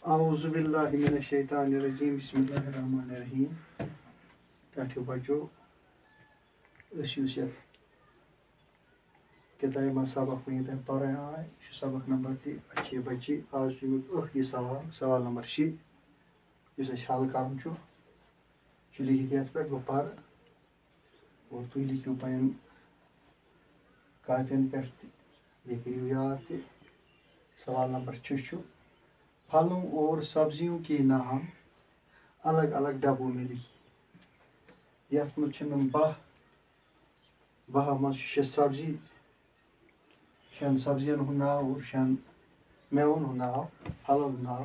औज़ु बिल्लाहि मिनश शैतानिर रजीम बिस्मिल्लाहिर रहमानिर रहीम। टाठियो बच्चो यत किताब मज सबक वन पढ़ान आए सबक नंबर 3 अच्छे बच्चे। आज आखिरी सवाल नंबर 6 हल कर लिखित ये पे बह पर और तुम लिखियो पन कापियन पे करो याद त सवाल नंबर 6 फलों और सब्जियों के नाम अलग अलग डब्बों में लिखी। यथ मज बह मज 6 सब्जी 6 सब्जियन हूँ नाव और 6 मेवन हूँ नाव फलन हूँ नाव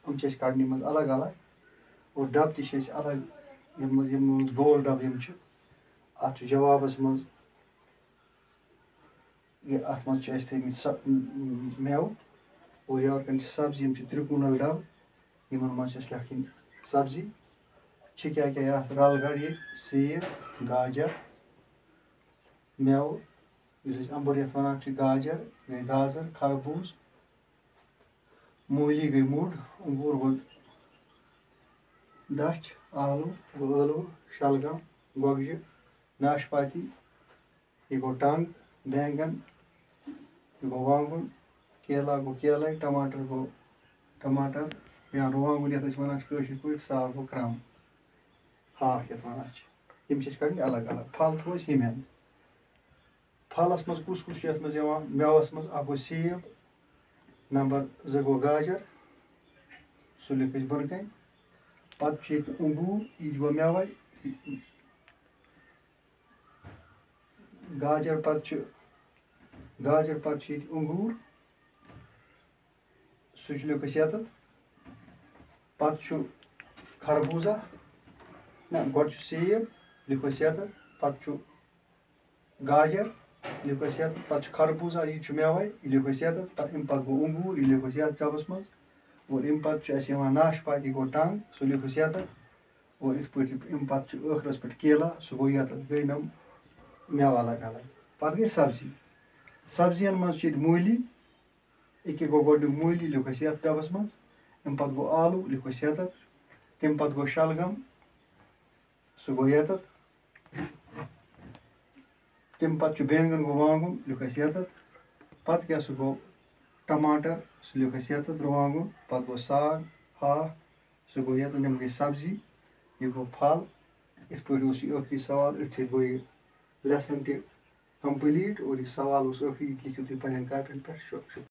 हम कड़ने मज अलग अलग और डब त अलग यम गोल डब अत जवाबस मज अत मज थमित मेव और यकन सब्जी यम त्रिकोणल डब इन मज लिखन सब्जी क्या क्या रलगढ़ ये सेब गाजर मेव अंबुर ये वन गाजर गई गाजर खरबूज मूली गई मुड अंगूर गो दच आलू गो ळव शलगम गोगज नाशपाती यह गो टंग बैंगन यह गो वांगन केला गो केला टमाटर गो टमाटर या रुवांगन ये वन पे सह गो क्रम हाक ये वन यम कड़न अलग अलग फल थो यम फलस मज कुस कुस मज मेवस मज गो सेब नंबर 2 गो गाजर सह लिख बन कन पत अंगूर यह गो मेवे गाजर पत अंगूर सह लिख ये पत खरबूजा ना गो सेब लिख ये पत गाजर लिख ये पत खरबूजा यह मेवे यह लिख ये अम पत गो अंगूर यह लिख ये डबस मज और अम पत नाशपाती गो टंग सह लिख ये और इत पे अम पत ٲखरस पे केला सह गो ये गई नम मेव अलग अलग पत गई सब्जी सब्जियन मज मूली अके गो गोडनिक मूली लिख ये डबस मज अम पत गो आलू लिख ये तम पत गो शलगम सह गो ये तम पत बैंगन गो वांगन लिख ये पत क्या सह गो टमाटर सह लिख ये रुवांगन पत गो साग हाक सह गो ये यम गई सब्जी यह गो फल इत पे आखिरी सवाल अथ गो लेसन कंप्लीट और यह सवाल आखिरी लिखियो तुम पे कापियन पे।